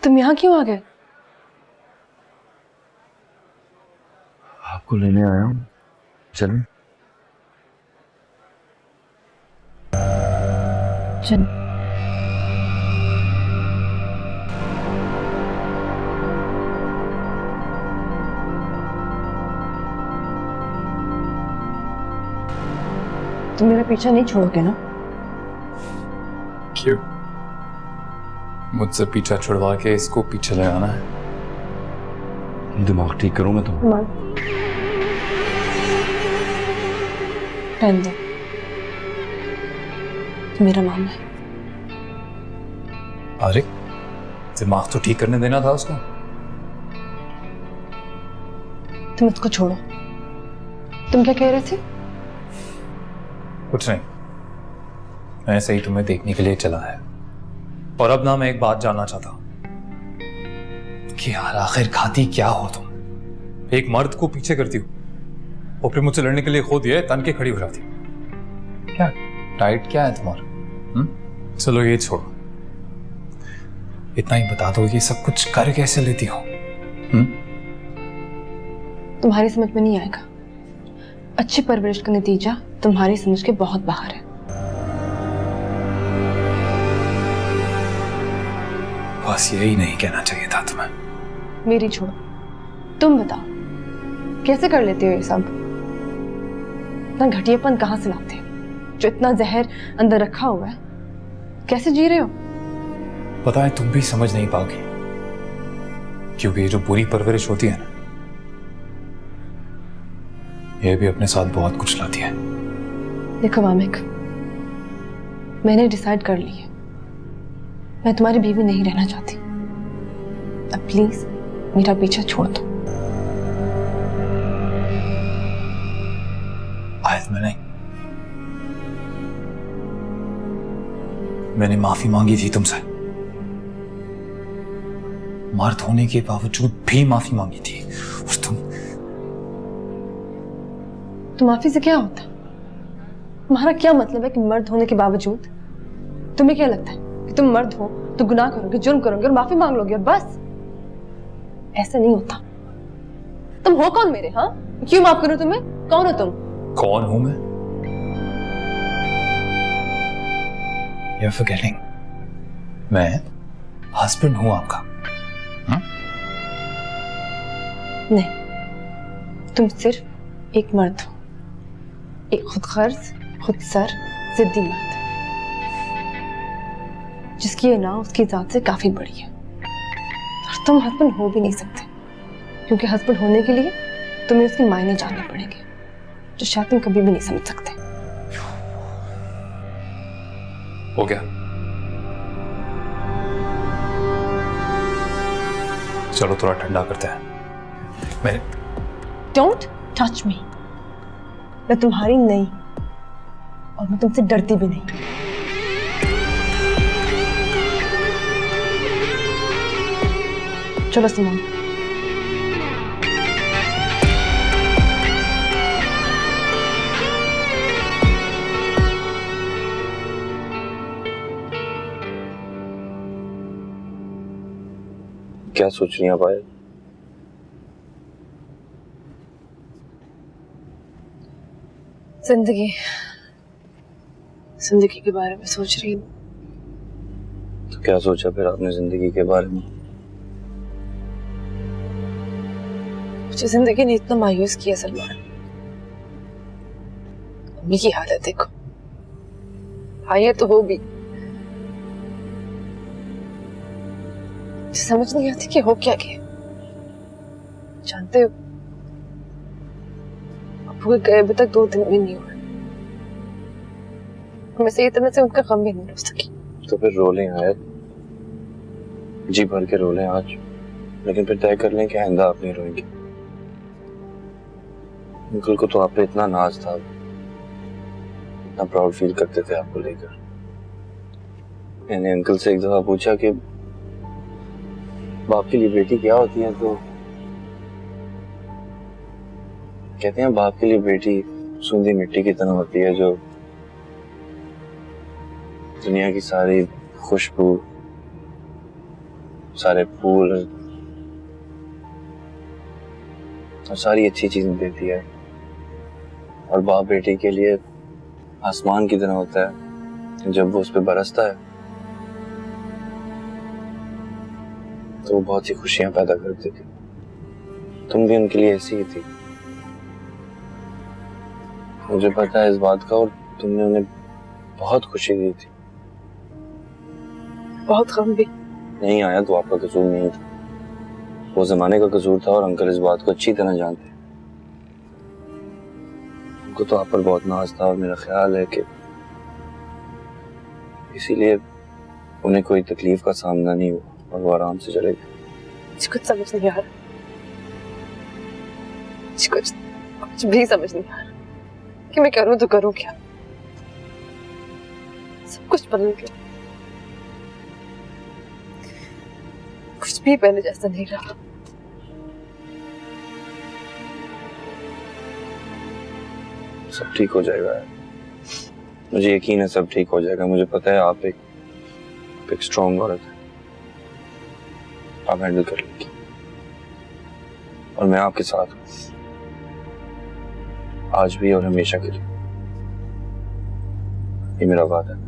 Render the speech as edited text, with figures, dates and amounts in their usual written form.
तुम यहाँ क्यों आ गए? आपको लेने आया हूँ, चलें? चल। तुम मेरा पीछा नहीं छोड़ोगे ना? क्यों? मुझसे पीछा छुड़वा के इसको पीछे लगाना है? दिमाग ठीक करूँ मैं तो। रहने दो, मेरा मामला है। अरे दिमाग तो ठीक करने देना था उसको। तुम उसको छोड़ो। तुम क्या कह रहे थे? कुछ नहीं, मैं ऐसे ही तुम्हें देखने के लिए चला है। और अब ना मैं एक बात जानना चाहता हूं कि यार आखिर खाती क्या हो तुम? एक मर्द को पीछे करती हो और फिर मुझसे लड़ने के लिए खुद ये तन के खड़ी हो जाती हो। क्या टाइट क्या है तुम्हारा? चलो ये छोड़ो, इतना ही बता दो ये सब कुछ कर कैसे लेती हो? तुम्हारी समझ में नहीं आएगा। अच्छी परवरिश का नतीजा तुम्हारी समझ के बहुत बाहर है। बस यही नहीं कहना चाहिए था तुम्हें। मेरी छोड़ो, तुम बताओ कैसे कर लेते हो ये सब? इतना घटियापन कहाँ से लाते हो? जो इतना जहर अंदर रखा हुआ है, कैसे जी रहे हो? पता है तुम भी समझ नहीं पाओगी, क्योंकि ये जो बुरी परवरिश होती है ना, ये भी अपने साथ बहुत कुछ लाती है। देखो वामिक, मैंने डिसाइड कर ली है, मैं तुम्हारी बीवी नहीं रहना चाहती। अब प्लीज मेरा पीछा छोड़ दो। आयत में नहीं, मैंने माफी मांगी थी तुमसे, मर्द होने के बावजूद भी माफी मांगी थी। और तो माफी से क्या होता है? तुम्हारा क्या मतलब है कि मर्द होने के बावजूद? तुम्हें क्या लगता है कि तुम मर्द हो तो गुनाह करोगे, जुर्म करोगे और माफी मांग लोगे और बस? ऐसा नहीं होता। तुम हो कौन मेरे? हाँ, क्यों माफ करूं तुम्हें? कौन हो तुम? कौन हूं मैं? You're forgetting, मैं हस्बैंड हूं आपका। नहीं, तुम सिर्फ एक मर्द हो, एक खुदगर्ज, खुदसर, जिद्दी मर्द, जिसकी ये नाव उसकी जात से काफी बड़ी है। और तुम हस्बैंड हो भी नहीं सकते, क्योंकि हस्बैंड होने के लिए तुम्हें उसके मायने जानने पड़ेंगे, जो शायद तुम कभी भी नहीं समझ सकते। हो गया, चलो थोड़ा ठंडा करते हैं। मैं डोंट टच मी। मैं तुम्हारी नहीं, और मैं तुमसे डरती भी नहीं। चलो सिमोन। क्या सोच रही हैं पायल? जिंदगी जिंदगी के बारे में सोच रही हूँ। तो क्या सोचा फिर आपने जिंदगी के बारे में? मुझे जिंदगी ने इतना मायूस किया सलमान। अम्मी की हालत देखो, भाई तो वो भी। समझ नहीं आती कि हो क्या गया। जानते हो, अब्बू के गए अभी तक 2 दिन भी नहीं हुए। मैं सही तरह से उनका गम भी नहीं रो सकी। तो फिर रो लें आयत, जी भर के रो लें आज, लेकिन फिर तय कर लें कि आइंदा आप नहीं रोएंगे। अंकल को तो आप पे इतना नाज था, इतना प्राउड फील करते थे आपको लेकर। मैंने अंकल से एक दफा पूछा कि बाप के लिए बेटी क्या होती है, तो कहते हैं बाप के लिए बेटी सूंधी मिट्टी की तरह होती है, जो दुनिया की सारी खुशबू, सारे फूल और सारी अच्छी चीजें देती है, और बाप बेटे के लिए आसमान की तरह होता है। जब वो उस पर बरसता है तो वो बहुत सी खुशियां पैदा करती थी। तुम भी उनके लिए ऐसी ही थी, मुझे पता है इस बात का, और तुमने उन्हें बहुत खुशी दी थी। बहुत गम भी। नहीं आया तो आपका कसूर नहीं था, वो जमाने का कसूर था, और अंकल इस बात को अच्छी तरह जानते हैं। उनको तो आप पर बहुत नाज था, और मेरा ख्याल है कि इसीलिए उन्हें कोई तकलीफ का सामना नहीं हुआ और वो आराम से चले गए। मुझे कुछ समझ नहीं आ रहा, मुझे कुछ भी समझ नहीं आ रहा कि मैं करूं तो करूं क्या। सब कुछ बदल गया, कुछ भी पहले जैसा नहीं रहा। सब ठीक हो जाएगा, मुझे यकीन है सब ठीक हो जाएगा। मुझे पता है आप एक स्ट्रॉन्ग औरत है, आप हैंडल कर लेंगी, और मैं आपके साथ हूं, आज भी और हमेशा के लिए। ये मेरा वादा है।